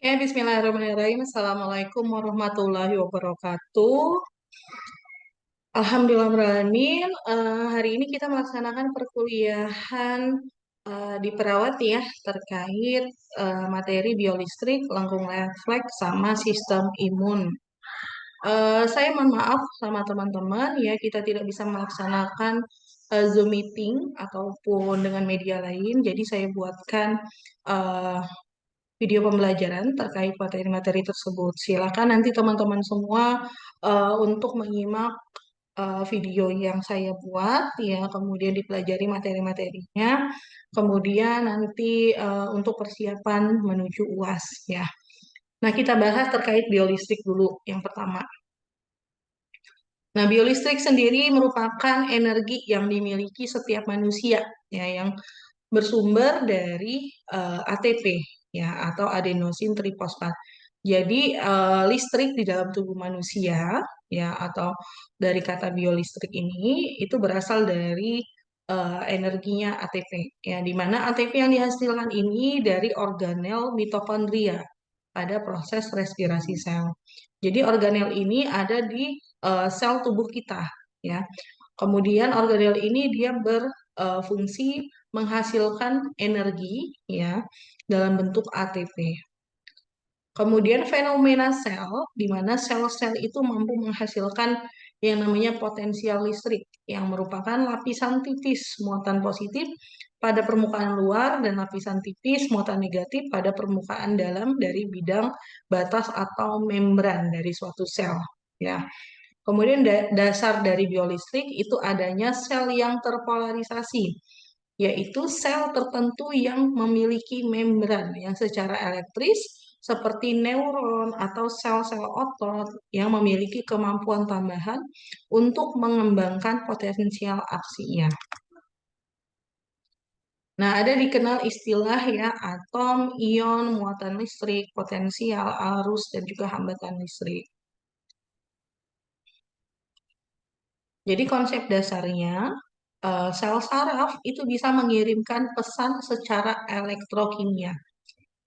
Ya, Bismillahirrahmanirrahim. Assalamualaikum warahmatullahi wabarakatuh. Alhamdulillahirrahmanirrahim. Hari ini kita melaksanakan perkuliahan di perawat ya, terkait materi biolistrik, lengkung refleks, sama sistem imun. Saya mohon maaf sama teman-teman ya, kita tidak bisa melaksanakan Zoom meeting ataupun dengan media lain. Jadi saya buatkan eh, video pembelajaran terkait materi-materi tersebut. Silakan nanti teman-teman semua untuk menyimak video yang saya buat ya, kemudian dipelajari materi-materinya, kemudian nanti untuk persiapan menuju UAS ya. Nah, kita bahas terkait biolistrik dulu yang pertama. Nah, biolistrik sendiri merupakan energi yang dimiliki setiap manusia ya, yang bersumber dari ATP ya, atau adenosin trifosfat. Jadi listrik di dalam tubuh manusia ya, atau dari kata biolistrik ini itu berasal dari energinya ATP ya, di mana ATP yang dihasilkan ini dari organel mitokondria pada proses respirasi sel. Jadi organel ini ada di sel tubuh kita ya. Kemudian organel ini dia berfungsi menghasilkan energi ya dalam bentuk ATP. Kemudian fenomena sel, di mana sel-sel itu mampu menghasilkan yang namanya potensial listrik, yang merupakan lapisan tipis muatan positif pada permukaan luar dan lapisan tipis muatan negatif pada permukaan dalam dari bidang batas atau membran dari suatu sel. Ya. Kemudian dasar dari biolistrik itu adanya sel yang terpolarisasi, yaitu sel tertentu yang memiliki membran yang secara elektris seperti neuron atau sel-sel otot yang memiliki kemampuan tambahan untuk mengembangkan potensial aksinya. Nah, ada dikenal istilah ya atom, ion, muatan listrik, potensial, arus, dan juga hambatan listrik. Jadi konsep dasarnya sel saraf itu bisa mengirimkan pesan secara elektrokimia.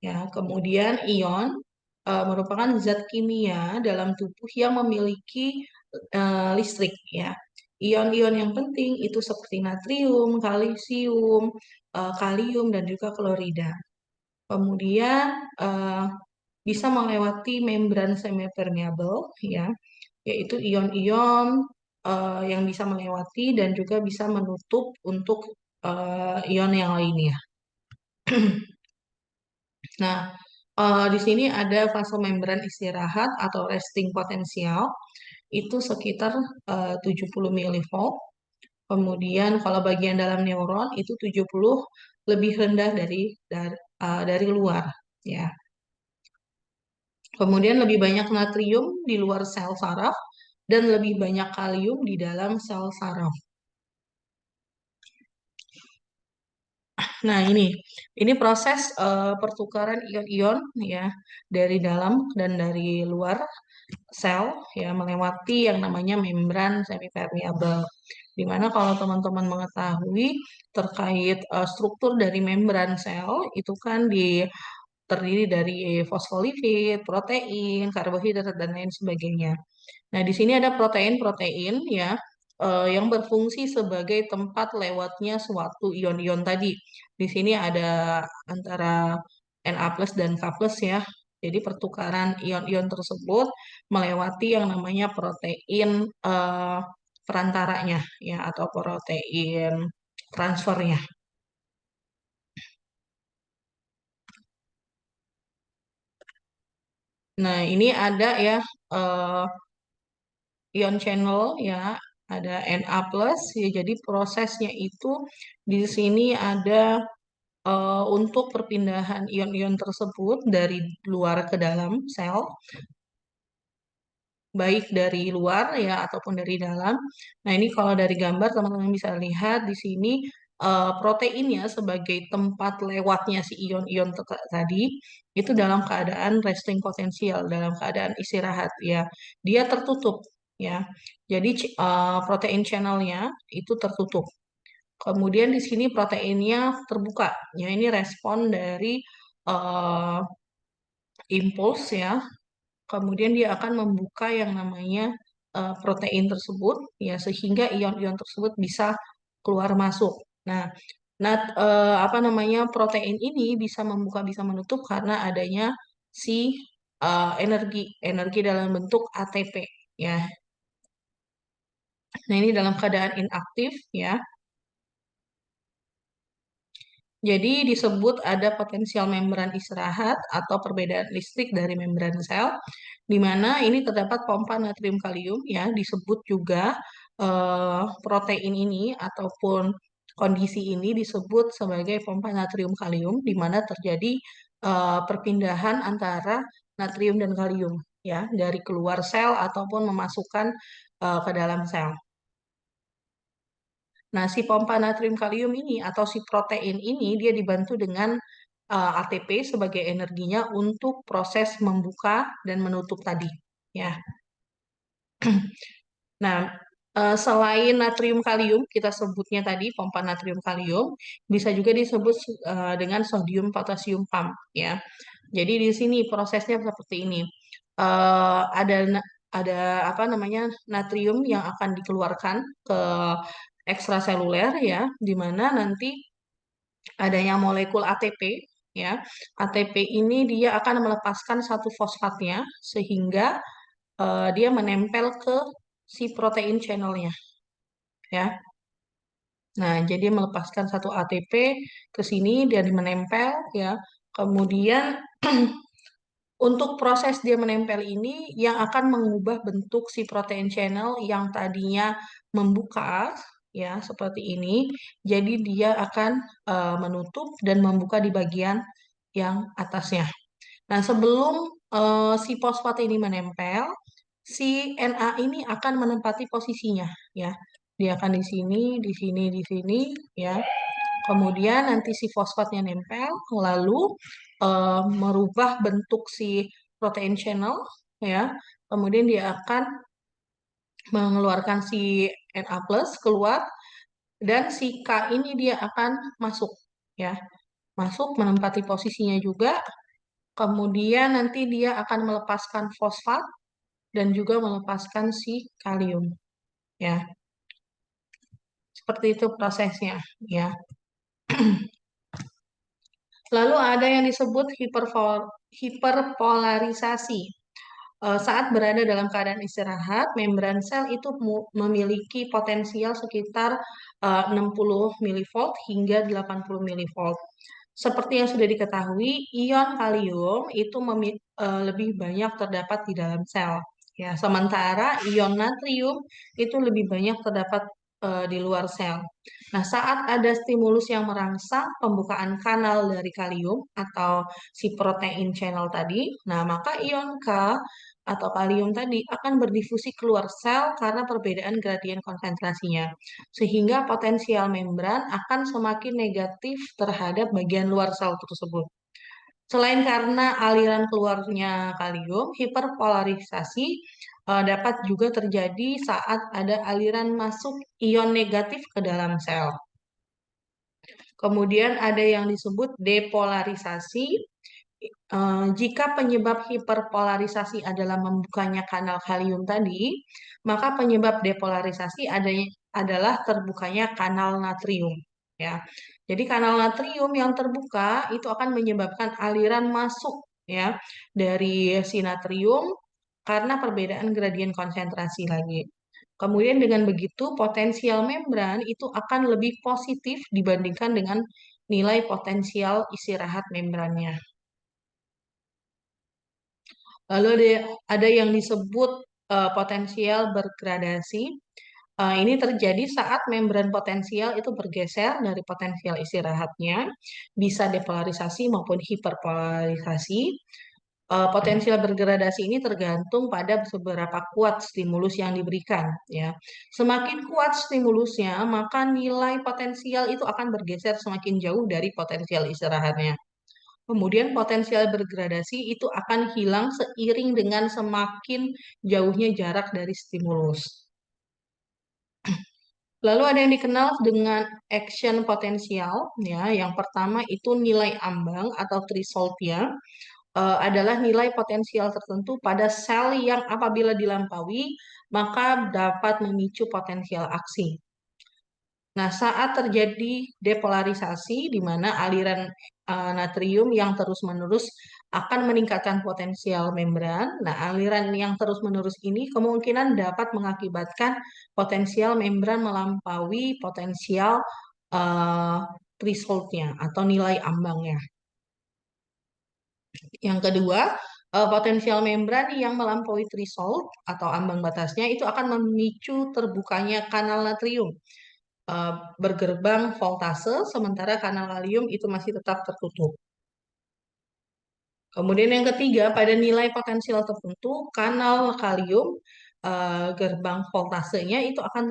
Ya, kemudian ion merupakan zat kimia dalam tubuh yang memiliki listrik. Ya, ion-ion yang penting itu seperti natrium, kalsium, kalium, dan juga klorida. Kemudian bisa melewati membran semipermeable, ya, yaitu ion-ion yang bisa melewati dan juga bisa menutup untuk ion yang lainnya. Nah, di sini ada fase membran istirahat atau resting potensial itu sekitar 70 milivolt. Kemudian kalau bagian dalam neuron itu 70 lebih rendah dari luar, ya. Kemudian lebih banyak natrium di luar sel saraf dan lebih banyak kalium di dalam sel saraf. Nah, ini proses pertukaran ion-ion ya dari dalam dan dari luar sel ya melewati yang namanya membran semipermeable. Di mana kalau teman-teman mengetahui terkait struktur dari membran sel itu kan terdiri dari fosfolipid, protein, karbohidrat dan lain sebagainya. Nah, di sini ada protein-protein ya yang berfungsi sebagai tempat lewatnya suatu ion-ion tadi. Di sini ada antara Na plus dan K plus ya. Jadi pertukaran ion-ion tersebut melewati yang namanya protein perantaranya ya, atau protein transfernya. Nah, ini ada ya eh, ion channel ya, ada Na plus ya. Jadi prosesnya itu di sini ada untuk perpindahan ion-ion tersebut dari luar ke dalam sel, baik dari luar ya ataupun dari dalam. Nah, ini kalau dari gambar teman-teman bisa lihat di sini proteinnya sebagai tempat lewatnya si ion-ion tadi itu dalam keadaan resting potensial, dalam keadaan istirahat ya. Dia tertutup ya. Jadi protein channelnya itu tertutup. Kemudian di sini proteinnya terbuka. Ya, ini respon dari eh, impuls ya. Kemudian dia akan membuka yang namanya protein tersebut ya sehingga ion-ion tersebut bisa keluar masuk. Nah, apa namanya protein ini bisa membuka bisa menutup karena adanya si energi energi dalam bentuk ATP ya. Nah, ini dalam keadaan inaktif ya. Jadi disebut ada potensial membran istirahat atau perbedaan listrik dari membran sel, di mana ini terdapat pompa natrium kalium ya, disebut juga protein ini ataupun kondisi ini disebut sebagai pompa natrium kalium, di mana terjadi perpindahan antara natrium dan kalium ya dari keluar sel ataupun memasukkan ke dalam sel. Nah, si pompa natrium kalium ini atau si protein ini dia dibantu dengan ATP sebagai energinya untuk proses membuka dan menutup tadi. Ya. Nah, selain natrium kalium, kita sebutnya tadi pompa natrium kalium, bisa juga disebut dengan sodium potasium pump. Ya. Jadi di sini prosesnya seperti ini. Ada apa namanya natrium yang akan dikeluarkan ke ekstraseluler ya, di mana nanti adanya molekul ATP ya. ATP ini dia akan melepaskan satu fosfatnya sehingga dia menempel ke si protein channelnya ya. Nah, jadi melepaskan satu ATP ke sini dan menempel ya. Kemudian untuk proses dia menempel ini yang akan mengubah bentuk si protein channel yang tadinya membuka ya seperti ini, jadi dia akan menutup dan membuka di bagian yang atasnya. Nah, sebelum si fosfat ini menempel, si Na ini akan menempati posisinya ya. Dia akan di sini, di sini, di sini ya. Kemudian nanti si fosfatnya nempel, lalu merubah bentuk si protein channel ya. Kemudian dia akan mengeluarkan si Na plus keluar dan si K ini dia akan masuk ya. Masuk menempati posisinya juga. Kemudian nanti dia akan melepaskan fosfat dan juga melepaskan si kalium ya. Seperti itu prosesnya ya. Lalu ada yang disebut hiperpolarisasi. Saat berada dalam keadaan istirahat, membran sel itu memiliki potensial sekitar 60 milivolt hingga 80 milivolt. Seperti yang sudah diketahui, ion kalium itu lebih banyak terdapat di dalam sel. Ya, sementara ion natrium itu lebih banyak terdapat di luar sel. Nah, saat ada stimulus yang merangsang pembukaan kanal dari kalium atau si protein channel tadi, nah maka ion K atau kalium tadi akan berdifusi keluar sel karena perbedaan gradien konsentrasinya. Sehingga potensial membran akan semakin negatif terhadap bagian luar sel tersebut. Selain karena aliran keluarnya kalium, hiperpolarisasi dapat juga terjadi saat ada aliran masuk ion negatif ke dalam sel. Kemudian ada yang disebut depolarisasi. Jika penyebab hiperpolarisasi adalah membukanya kanal kalium tadi, maka penyebab depolarisasi adalah terbukanya kanal natrium. Ya, jadi kanal natrium yang terbuka itu akan menyebabkan aliran masuk ya dari si natrium karena perbedaan gradien konsentrasi lagi. Kemudian dengan begitu potensial membran itu akan lebih positif dibandingkan dengan nilai potensial istirahat membrannya. Lalu ada yang disebut potensial bergradasi. Ini terjadi saat membran potensial itu bergeser dari potensial istirahatnya, bisa depolarisasi maupun hiperpolarisasi. Potensial bergradasi ini tergantung pada seberapa kuat stimulus yang diberikan. Ya, semakin kuat stimulusnya, maka nilai potensial itu akan bergeser semakin jauh dari potensial istirahatnya. Kemudian potensial bergradasi itu akan hilang seiring dengan semakin jauhnya jarak dari stimulus. Lalu ada yang dikenal dengan action potensial, ya. Yang pertama itu nilai ambang atau threshold ya. adalah nilai potensial tertentu pada sel yang apabila dilampaui maka dapat memicu potensial aksi. Nah, saat terjadi depolarisasi, di mana aliran natrium yang terus-menerus akan meningkatkan potensial membran. Nah, aliran yang terus-menerus ini kemungkinan dapat mengakibatkan potensial membran melampaui potensial uh, threshold-nya atau nilai ambangnya. Yang kedua, potensial membran yang melampaui threshold atau ambang batasnya itu akan memicu terbukanya kanal natrium eh, bergerbang voltase, sementara kanal kalium itu masih tetap tertutup. Kemudian yang ketiga, pada nilai potensial tertentu, kanal kalium gerbang voltasenya itu akan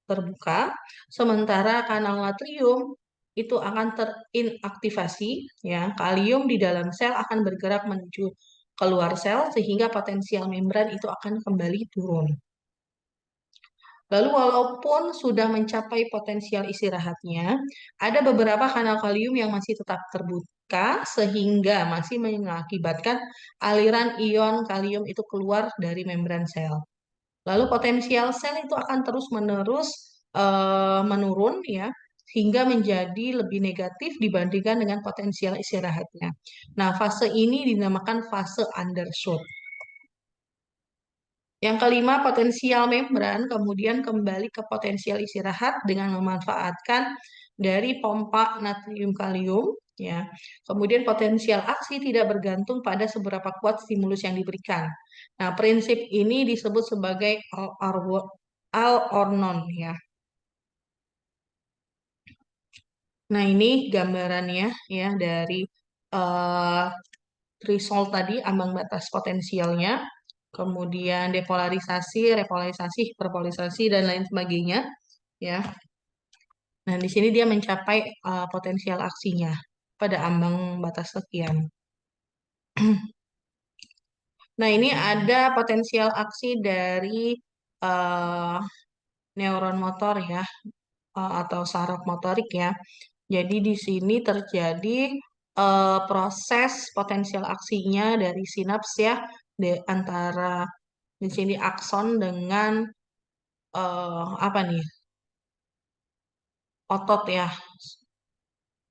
terbuka, sementara kanal natrium itu akan terinaktivasi. Ya, kalium di dalam sel akan bergerak menuju keluar sel sehingga potensial membran itu akan kembali turun. Lalu walaupun sudah mencapai potensial istirahatnya, ada beberapa kanal kalium yang masih tetap terbuka sehingga masih mengakibatkan aliran ion kalium itu keluar dari membran sel. Lalu potensial sel itu akan terus-menerus menurun ya hingga menjadi lebih negatif dibandingkan dengan potensial istirahatnya. Nah, fase ini dinamakan fase undershoot. Yang kelima, potensial membran kemudian kembali ke potensial istirahat dengan memanfaatkan dari pompa natrium kalium, ya. Kemudian potensial aksi tidak bergantung pada seberapa kuat stimulus yang diberikan. Nah, prinsip ini disebut sebagai all or none, ya. Nah, ini gambarannya ya dari uh, threshold tadi, ambang batas potensialnya, kemudian depolarisasi, repolarisasi, hiperpolarisasi, dan lain sebagainya, ya. Nah, di sini dia mencapai potensial aksinya pada ambang batas sekian. Nah, ini ada potensial aksi dari uh, neuron motor ya, atau saraf motorik ya. Jadi di sini terjadi proses potensial aksinya dari sinaps ya, antara di sini akson dengan apa nih, otot ya,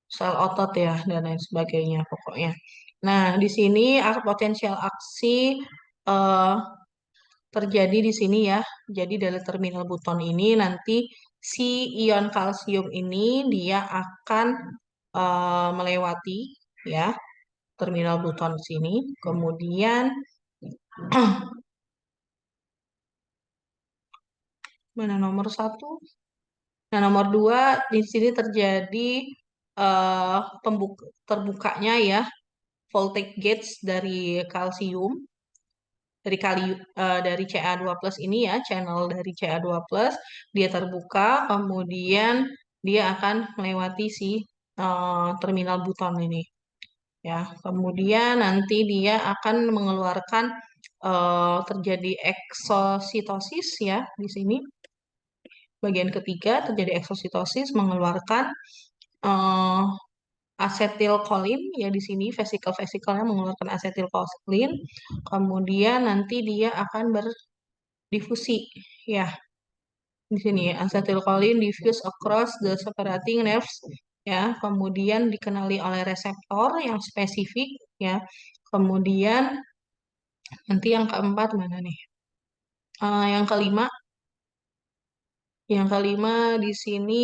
sel otot ya, dan lain sebagainya pokoknya. Nah, di sini potensial aksi eh, terjadi di sini ya. Jadi dari terminal buton ini nanti si ion kalsium ini dia akan melewati ya terminal buton sini. Kemudian mana nomor satu? Nah, nomor dua di sini terjadi terbukanya ya voltage gates dari kalsium dari Ca2+ ini ya, channel dari Ca2+ dia terbuka, kemudian dia akan melewati si terminal buton ini ya. Kemudian nanti dia akan mengeluarkan terjadi eksositosis ya di sini. Bagian ketiga terjadi eksositosis mengeluarkan eh, asetilkolin ya di sini vesikel-vesikelnya mengeluarkan asetilkolin. Kemudian nanti dia akan berdifusi ya di sini ya asetilkolin diffuse across the separating nerves ya. Kemudian dikenali oleh reseptor yang spesifik ya. Kemudian nanti yang keempat mana nih? Yang kelima, di sini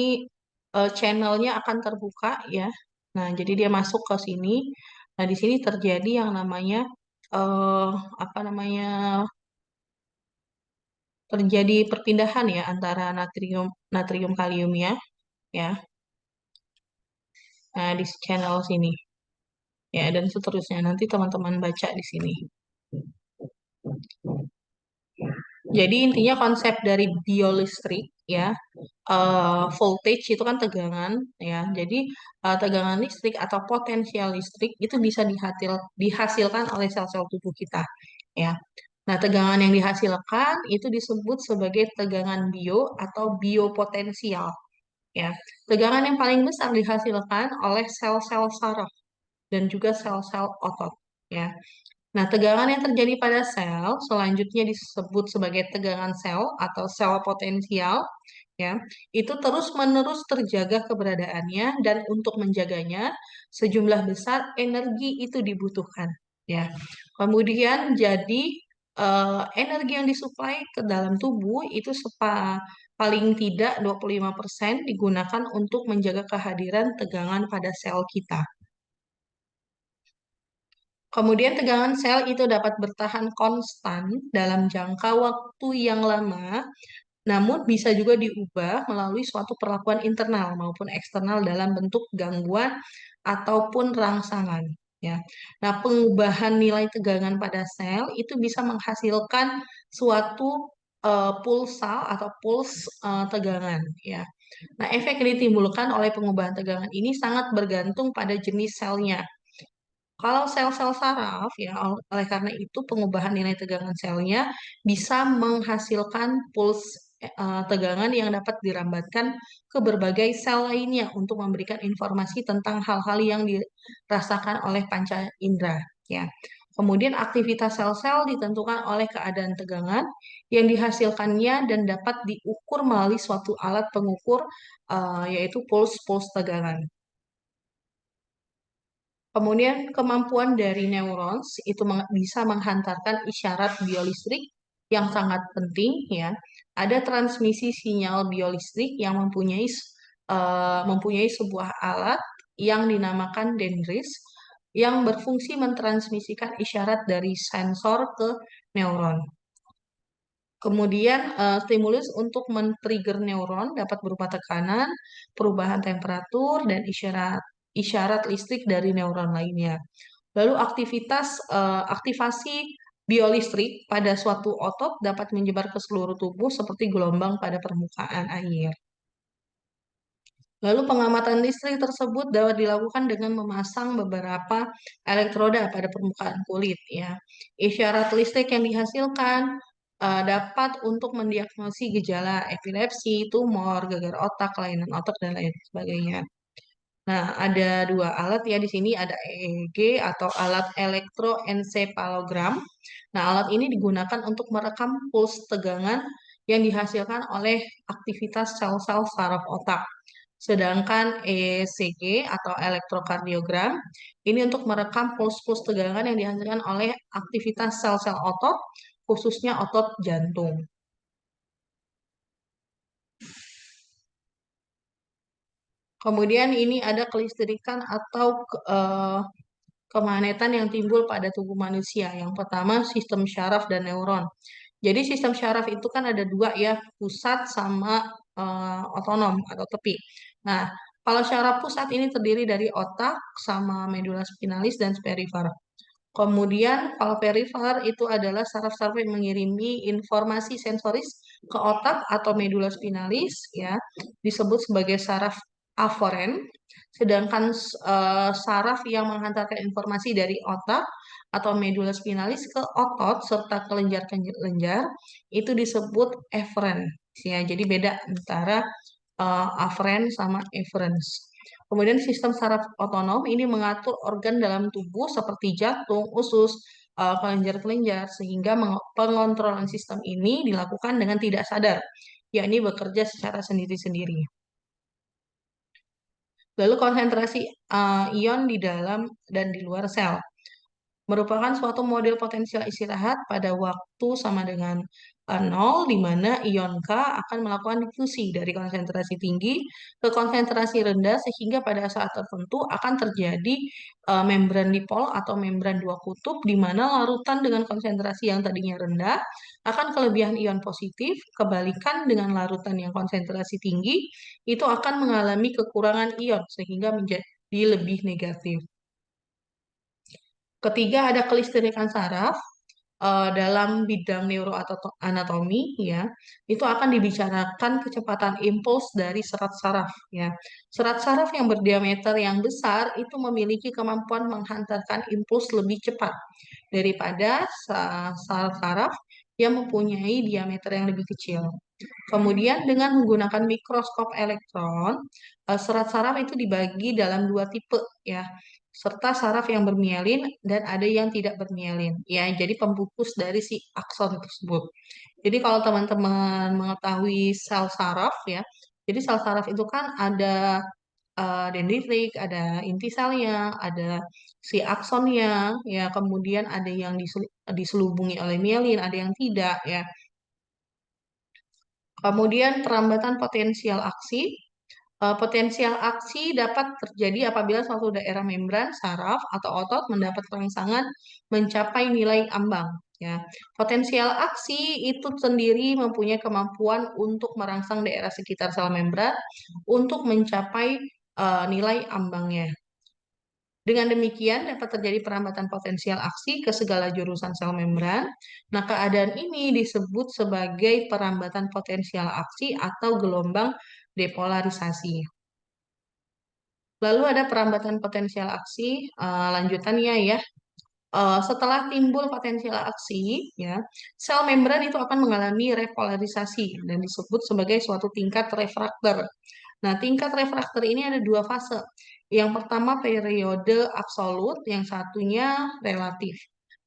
channelnya akan terbuka ya. Nah, jadi dia masuk ke sini. Nah, di sini terjadi yang namanya eh apa namanya terjadi perpindahan ya antara natrium natrium kaliumnya ya. Nah, di channel sini ya dan seterusnya. Nanti teman-teman baca di sini. Jadi intinya konsep dari biolistrik ya, voltage itu kan tegangan ya. Jadi tegangan listrik atau potensial listrik itu bisa dihasilkan oleh sel-sel tubuh kita ya. Nah, tegangan yang dihasilkan itu disebut sebagai tegangan bio atau biopotensial ya. Tegangan yang paling besar dihasilkan oleh sel-sel saraf dan juga sel-sel otot ya. Nah, tegangan yang terjadi pada sel selanjutnya disebut sebagai tegangan sel atau sel potensial, ya. Itu terus-menerus terjaga keberadaannya dan untuk menjaganya sejumlah besar energi itu dibutuhkan, ya. Kemudian jadi energi yang disuplai ke dalam tubuh itu paling tidak 25% digunakan untuk menjaga kehadiran tegangan pada sel kita. Kemudian tegangan sel itu dapat bertahan konstan dalam jangka waktu yang lama, namun bisa juga diubah melalui suatu perlakuan internal maupun eksternal dalam bentuk gangguan ataupun rangsangan. Ya. Nah, pengubahan nilai tegangan pada sel itu bisa menghasilkan suatu pulsa atau tegangan. Ya. Nah, efek yang ditimbulkan oleh pengubahan tegangan ini sangat bergantung pada jenis selnya. Kalau sel-sel saraf, ya, oleh karena itu pengubahan nilai tegangan selnya bisa menghasilkan tegangan yang dapat dirambatkan ke berbagai sel lainnya untuk memberikan informasi tentang hal-hal yang dirasakan oleh panca indera. Ya. Kemudian aktivitas sel-sel ditentukan oleh keadaan tegangan yang dihasilkannya dan dapat diukur melalui suatu alat pengukur yaitu puls tegangan. Kemudian kemampuan dari neurons itu bisa menghantarkan isyarat biolistrik yang sangat penting, ya. Ada transmisi sinyal biolistrik yang mempunyai sebuah alat yang dinamakan dendris yang berfungsi mentransmisikan isyarat dari sensor ke neuron. Kemudian stimulus untuk men-trigger neuron dapat berupa tekanan, perubahan temperatur, dan isyarat listrik dari neuron lainnya. Lalu aktivasi biolistrik pada suatu otot dapat menyebar ke seluruh tubuh seperti gelombang pada permukaan air. Lalu pengamatan listrik tersebut dapat dilakukan dengan memasang beberapa elektroda pada permukaan kulit, ya. Isyarat listrik yang dihasilkan dapat untuk mendiagnosis gejala epilepsi, tumor, gegar otak, kelainan otak, dan lain sebagainya. Nah, ada dua alat ya di sini, ada EEG atau alat elektroensepalogram. Nah, alat ini digunakan untuk merekam puls tegangan yang dihasilkan oleh aktivitas sel-sel saraf otak. Sedangkan ECG atau elektrokardiogram ini untuk merekam puls-puls tegangan yang dihasilkan oleh aktivitas sel-sel otot, khususnya otot jantung. Kemudian ini ada kelistrikan atau kemagnetan yang timbul pada tubuh manusia. Yang pertama sistem syaraf dan neuron. Jadi sistem syaraf itu kan ada dua ya, pusat sama otonom atau tepi. Nah, kalau syaraf pusat ini terdiri dari otak sama medula spinalis dan perifer. Kemudian kalau perifer itu adalah saraf-saraf yang mengirimi informasi sensoris ke otak atau medula spinalis, ya, disebut sebagai saraf aforen. Sedangkan saraf yang menghantarkan informasi dari otak atau medula spinalis ke otot serta kelenjar-kelenjar itu disebut eferen. Ya, jadi beda antara aferen sama efferents. Kemudian sistem saraf otonom ini mengatur organ dalam tubuh seperti jantung, usus, kelenjar-kelenjar sehingga pengontrolan sistem ini dilakukan dengan tidak sadar, yakni bekerja secara sendiri-sendiri. Lalu konsentrasi ion di dalam dan di luar sel merupakan suatu model potensial istirahat pada waktu sama dengan 0, di mana ion K akan melakukan difusi dari konsentrasi tinggi ke konsentrasi rendah sehingga pada saat tertentu akan terjadi membran dipol atau membran dua kutub di mana larutan dengan konsentrasi yang tadinya rendah akan kelebihan ion positif, kebalikan dengan larutan yang konsentrasi tinggi itu akan mengalami kekurangan ion sehingga menjadi lebih negatif. Ketiga ada kelistrikan saraf dalam bidang neuroanatomi, ya. Itu akan dibicarakan kecepatan impuls dari serat saraf, ya. Serat saraf yang berdiameter yang besar itu memiliki kemampuan menghantarkan impuls lebih cepat daripada saraf-saraf yang mempunyai diameter yang lebih kecil. Kemudian dengan menggunakan mikroskop elektron, serat saraf itu dibagi dalam dua tipe, ya. serta saraf yang bermielin dan ada yang tidak bermielin. Ya, jadi pembungkus dari si akson tersebut. Jadi kalau teman-teman mengetahui sel saraf ya, jadi sel saraf itu kan ada dendritik, ada inti selnya, ada si aksonnya, ya kemudian ada yang diselubungi oleh mielin, ada yang tidak, ya. Kemudian perambatan potensial aksi. Potensial aksi dapat terjadi apabila suatu daerah membran, saraf, atau otot mendapat rangsangan mencapai nilai ambang. Ya. Potensial aksi itu sendiri mempunyai kemampuan untuk merangsang daerah sekitar sel membran untuk mencapai nilai ambangnya. Dengan demikian dapat terjadi perambatan potensial aksi ke segala jurusan sel membran. Nah, keadaan ini disebut sebagai perambatan potensial aksi atau gelombang depolarisasi. Lalu ada perambatan potensial aksi, lanjutannya ya. Setelah timbul potensial aksi, ya, sel membran itu akan mengalami repolarisasi dan disebut sebagai suatu tingkat refraktor. Nah, tingkat refraktor ini ada dua fase. Yang pertama periode absolut, yang satunya relatif.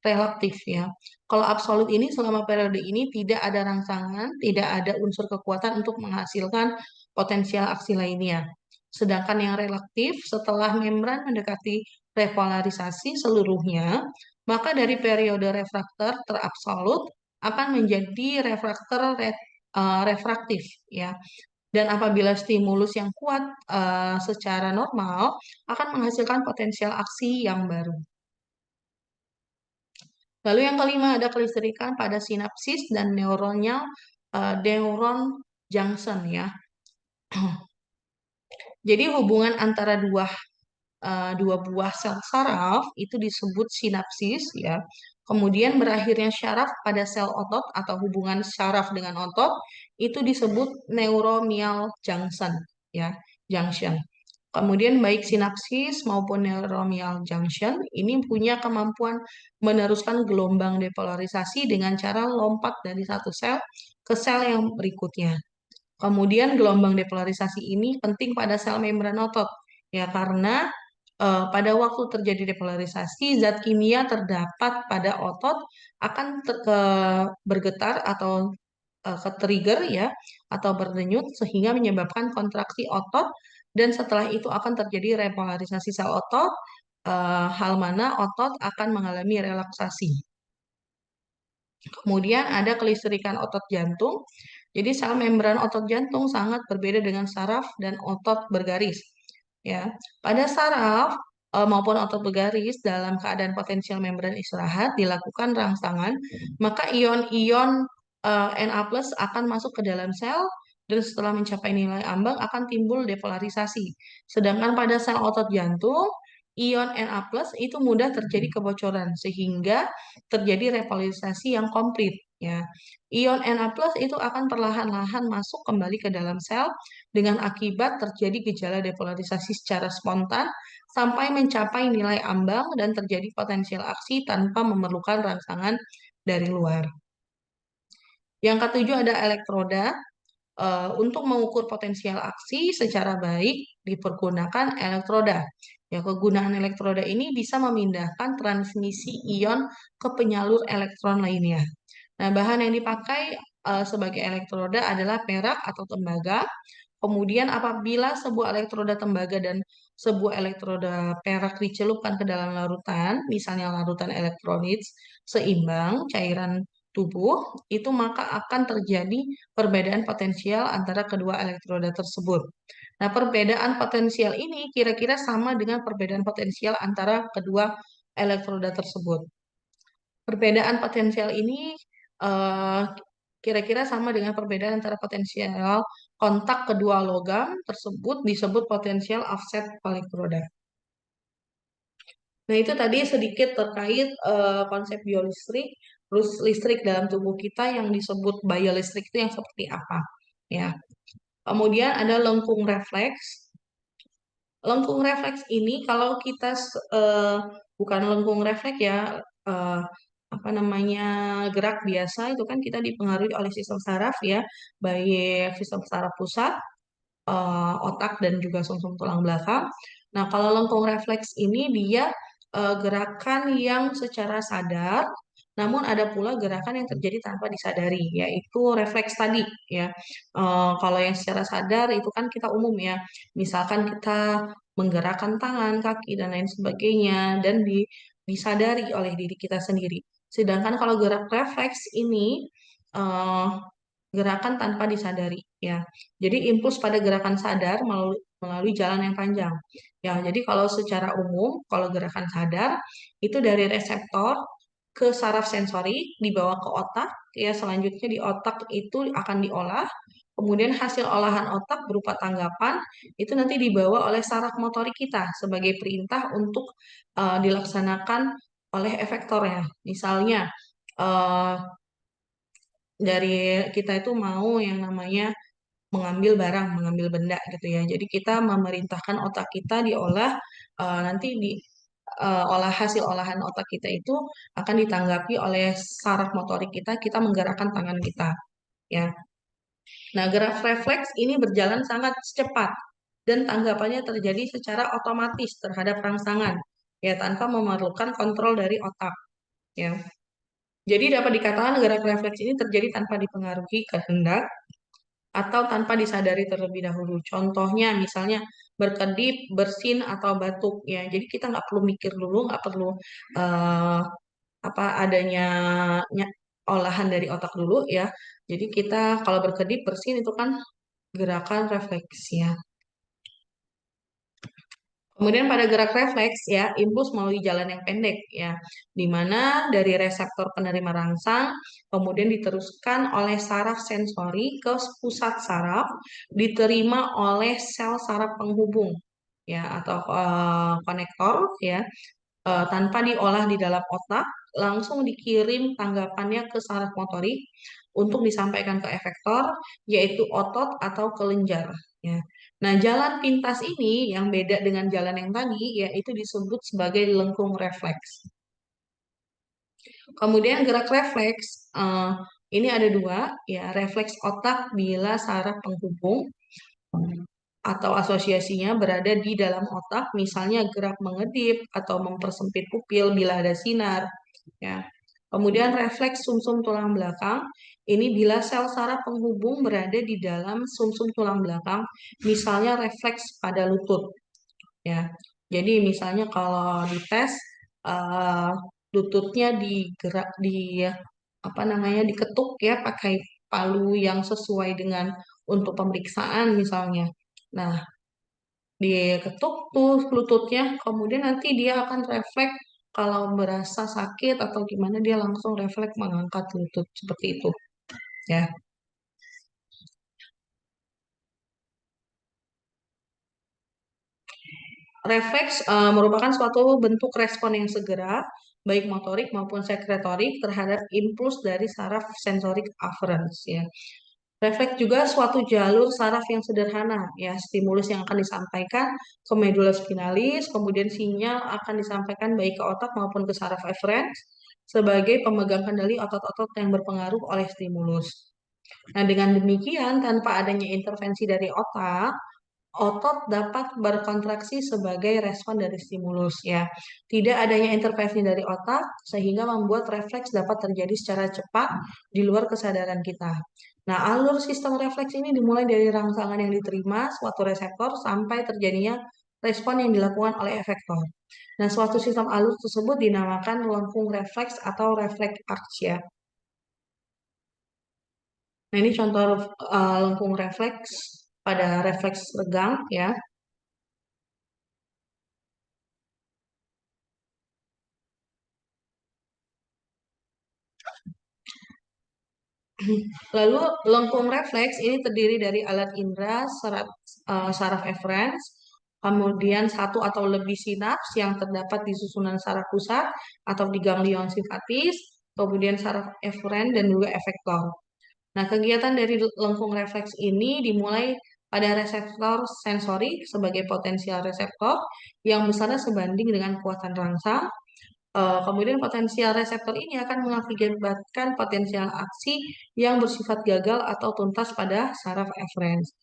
Relatif ya. Kalau absolut ini selama periode ini tidak ada rangsangan, tidak ada unsur kekuatan untuk menghasilkan potensial aksi lainnya. Sedangkan yang relatif setelah membran mendekati repolarisasi seluruhnya, maka dari periode refraktor terabsolut akan menjadi refraktor refraktif ya. Dan apabila stimulus yang kuat secara normal akan menghasilkan potensial aksi yang baru. Lalu yang kelima ada kelistrikan pada sinapsis dan neuronal neuron junction ya. Jadi hubungan antara dua buah sel saraf itu disebut sinapsis ya. Kemudian berakhirnya syaraf pada sel otot atau hubungan syaraf dengan otot itu disebut neuromial junction ya, junction. Kemudian baik sinapsis maupun neuromial junction ini punya kemampuan meneruskan gelombang depolarisasi dengan cara lompat dari satu sel ke sel yang berikutnya. Kemudian gelombang depolarisasi ini penting pada sel membran otot ya karena pada waktu terjadi depolarisasi zat kimia terdapat pada otot akan bergetar atau ke-trigger ya atau berdenyut sehingga menyebabkan kontraksi otot dan setelah itu akan terjadi repolarisasi sel otot hal mana otot akan mengalami relaksasi. Kemudian ada kelistrikan otot jantung. Jadi sel membran otot jantung sangat berbeda dengan saraf dan otot bergaris. Ya, pada saraf maupun otot bergaris dalam keadaan potensial membran istirahat dilakukan rangsangan, maka ion-ion Na+ akan masuk ke dalam sel dan setelah mencapai nilai ambang akan timbul depolarisasi. Sedangkan pada sel otot jantung, ion Na+ itu mudah terjadi kebocoran sehingga terjadi repolarisasi yang komplit. Ya, ion Na+ itu akan perlahan-lahan masuk kembali ke dalam sel dengan akibat terjadi gejala depolarisasi secara spontan sampai mencapai nilai ambang dan terjadi potensial aksi tanpa memerlukan rangsangan dari luar. Yang ketujuh ada elektroda. Untuk mengukur potensial aksi secara baik dipergunakan elektroda. Ya, kegunaan elektroda ini bisa memindahkan transmisi ion ke penyalur elektron lainnya. Nah, bahan yang dipakai sebagai elektroda adalah perak atau tembaga. Kemudian apabila sebuah elektroda tembaga dan sebuah elektroda perak dicelupkan ke dalam larutan, misalnya larutan elektrolit seimbang cairan tubuh, itu maka akan terjadi perbedaan potensial antara kedua elektroda tersebut. Nah, perbedaan potensial ini kira-kira sama dengan perbedaan potensial antara kedua elektroda tersebut. Perbedaan potensial ini eh, kira-kira sama dengan perbedaan antara potensial kontak kedua logam tersebut disebut potensial offset elektroda. Nah, itu tadi sedikit terkait konsep biolistrik, terus listrik dalam tubuh kita yang disebut biolistrik itu yang seperti apa, ya. Kemudian ada lengkung refleks. Lengkung refleks ini kalau kita bukan lengkung refleks ya, eh, apa namanya gerak biasa itu kan kita dipengaruhi oleh sistem saraf ya, baik sistem saraf pusat, otak dan juga sumsum tulang belakang. Nah, kalau lengkung refleks ini dia gerakan yang secara sadar, namun ada pula gerakan yang terjadi tanpa disadari, yaitu refleks tadi ya. Kalau yang secara sadar itu kan kita umum ya, misalkan kita menggerakkan tangan, kaki dan lain sebagainya dan disadari oleh diri kita sendiri. Sedangkan kalau gerak refleks ini eh, gerakan tanpa disadari ya. Jadi impuls pada gerakan sadar melalui jalan yang panjang. Ya, jadi kalau secara umum, kalau gerakan sadar itu dari reseptor ke saraf sensori dibawa ke otak, ya selanjutnya di otak itu akan diolah, kemudian hasil olahan otak berupa tanggapan itu nanti dibawa oleh saraf motorik kita sebagai perintah untuk dilaksanakan oleh efektornya. Misalnya eh, dari kita itu mau yang namanya mengambil barang, mengambil benda gitu ya. Jadi kita memerintahkan otak kita diolah, nanti di olah hasil olahan otak kita itu akan ditanggapi oleh saraf motorik kita, kita menggerakkan tangan kita ya. Nah, gerak refleks ini berjalan sangat cepat dan tanggapannya terjadi secara otomatis terhadap rangsangan ya tanpa memerlukan kontrol dari otak ya. Jadi dapat dikatakan gerak refleks ini terjadi tanpa dipengaruhi kehendak atau tanpa disadari terlebih dahulu. Contohnya misalnya berkedip, bersin atau batuk ya. Jadi kita nggak perlu mikir dulu, nggak perlu eh, apa adanya olahan dari otak dulu ya. Jadi kita kalau berkedip, bersin itu kan gerakan refleks ya. Kemudian pada gerak refleks ya, impuls melalui jalan yang pendek ya, di mana dari reseptor penerima rangsang kemudian diteruskan oleh saraf sensori ke pusat saraf, diterima oleh sel saraf penghubung ya atau konektor ya, tanpa diolah di dalam otak, langsung dikirim tanggapannya ke saraf motorik untuk disampaikan ke efektor, yaitu otot atau kelenjar. Ya. Nah, jalan pintas ini yang beda dengan jalan yang tadi, yaitu disebut sebagai lengkung refleks. Kemudian gerak refleks, ini ada dua, ya refleks otak bila saraf penghubung atau asosiasinya berada di dalam otak, misalnya gerak mengedip atau mempersempit pupil bila ada sinar. Ya. Kemudian refleks sumsum tulang belakang, ini bila sel saraf penghubung berada di dalam sumsum tulang belakang, misalnya refleks pada lutut. Ya, jadi misalnya kalau dites eh, lututnya digerak di apa namanya diketuk ya pakai palu yang sesuai dengan untuk pemeriksaan misalnya. Nah, diketuk tuh lututnya, kemudian nanti dia akan refleks kalau berasa sakit atau gimana dia langsung refleks mengangkat lutut seperti itu ya. Refleks merupakan suatu bentuk respon yang segera, baik motorik maupun sekretorik terhadap impuls dari saraf sensorik afferents ya. Refleks juga suatu jalur saraf yang sederhana ya, stimulus yang akan disampaikan ke medula spinalis, kemudian sinyal akan disampaikan baik ke otak maupun ke saraf efferents sebagai pemegang kendali otot-otot yang berpengaruh oleh stimulus. Nah, dengan demikian tanpa adanya intervensi dari otak, otot dapat berkontraksi sebagai respon dari stimulus ya. Tidak adanya intervensi dari otak sehingga membuat refleks dapat terjadi secara cepat di luar kesadaran kita. Nah, alur sistem refleks ini dimulai dari rangsangan yang diterima suatu reseptor sampai terjadinya respon yang dilakukan oleh efektor. Nah, suatu sistem alur tersebut dinamakan lengkung refleks atau refleks arch ya. Nah, ini contoh lengkung refleks pada refleks regang ya. Lalu lengkung refleks ini terdiri dari alat indera, saraf efferents, kemudian satu atau lebih sinaps yang terdapat di susunan saraf pusat atau di ganglion simpatis, kemudian saraf efferent dan juga efektor. Nah, kegiatan dari lengkung refleks ini dimulai pada reseptor sensori sebagai potensial reseptor yang besarnya sebanding dengan kekuatan rangsang. Kemudian potensial reseptor ini akan mengakibatkan potensial aksi yang bersifat gagal atau tuntas pada saraf efferents.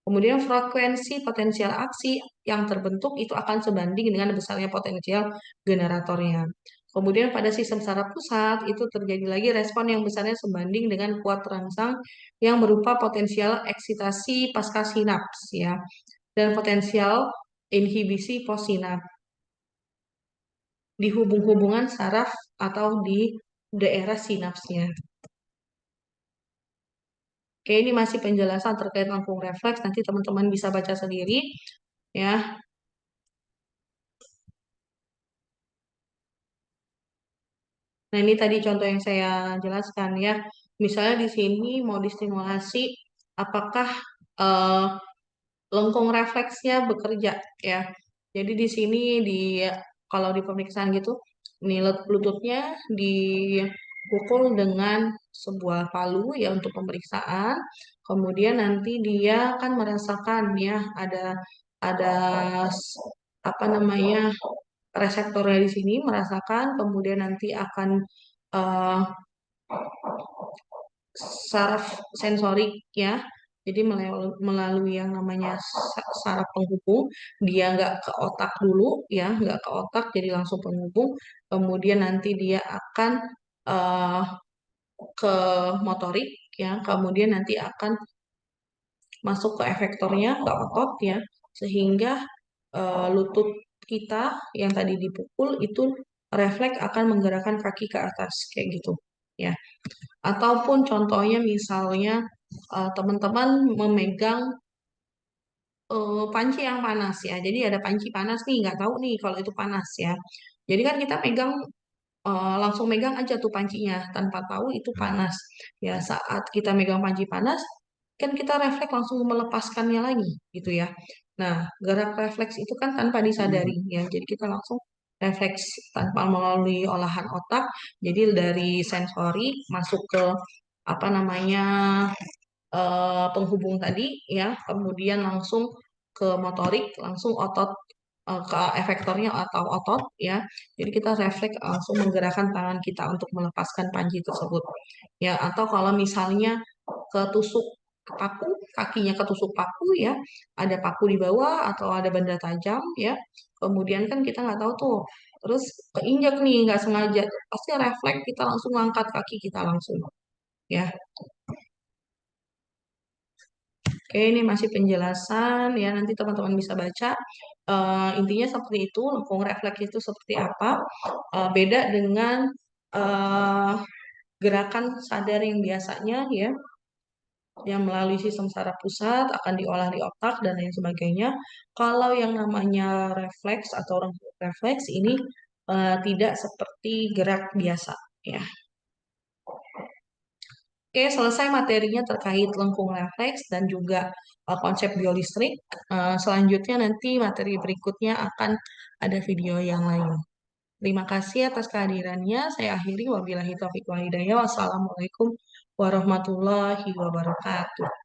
Kemudian frekuensi potensial aksi yang terbentuk itu akan sebanding dengan besarnya potensial generatornya. Kemudian pada sistem saraf pusat itu terjadi lagi respon yang besarnya sebanding dengan kuat terangsang yang berupa potensial eksitasi pasca sinaps ya dan potensial inhibisi postsinaps di hubung-hubungan saraf atau di daerah sinapsnya. Oke, ini masih penjelasan terkait lengkung refleks. Nanti teman-teman bisa baca sendiri ya. Nah, ini tadi contoh yang saya jelaskan ya. Misalnya di sini mau distimulasi apakah eh, lengkung refleksnya bekerja ya. Jadi di sini di kalau di pemeriksaan gitu, nih lututnya dipukul dengan sebuah palu ya untuk pemeriksaan. Kemudian nanti dia akan merasakan ya ada apa namanya reseptornya di sini merasakan, kemudian nanti akan eh, saraf sensorik ya. Jadi melalui yang namanya saraf penghubung, dia nggak ke otak dulu ya, nggak ke otak, jadi langsung penghubung. Kemudian nanti dia akan eh, ke motorik ya, kemudian nanti akan masuk ke efektornya, ke otot ya, sehingga lutut kita yang tadi dipukul itu refleks akan menggerakkan kaki ke atas kayak gitu ya. Ataupun contohnya misalnya teman-teman memegang panci yang panas ya. Jadi ada panci panas nih, nggak tahu nih kalau itu panas ya. Jadi kan kita pegang langsung megang aja tuh pancinya tanpa tahu itu panas. Ya saat kita megang panci panas, kan kita refleks langsung melepaskannya lagi gitu ya. Nah, gerak refleks itu kan tanpa disadari ya. Jadi kita langsung refleks tanpa melalui olahan otak. Jadi dari sensori masuk ke apa namanya penghubung tadi ya, kemudian langsung ke motorik, langsung otot ke efektornya atau otot ya. Jadi kita refleks langsung menggerakkan tangan kita untuk melepaskan panji tersebut. Ya, atau kalau misalnya ketusuk paku, kakinya ketusuk paku ya, ada paku di bawah atau ada benda tajam ya. Kemudian kan kita nggak tahu tuh. Terus keinjak nih nggak sengaja, pasti refleks kita langsung ngangkat kaki kita langsung ya. Oke, ini masih penjelasan ya. Nanti teman-teman bisa baca. Intinya seperti itu. Lengkung refleks itu seperti apa? Beda dengan eh, gerakan sadar yang biasanya ya, yang melalui sistem saraf pusat akan diolah di otak dan lain sebagainya. Kalau yang namanya refleks atau lengkung refleks ini tidak seperti gerak biasa ya. Oke, selesai materinya terkait lengkung refleks dan juga konsep biolistrik. Selanjutnya nanti materi berikutnya akan ada video yang lain. Terima kasih atas kehadirannya. Saya akhiri wabillahi taufiq wal hidayah. Wassalamualaikum warahmatullahi wabarakatuh.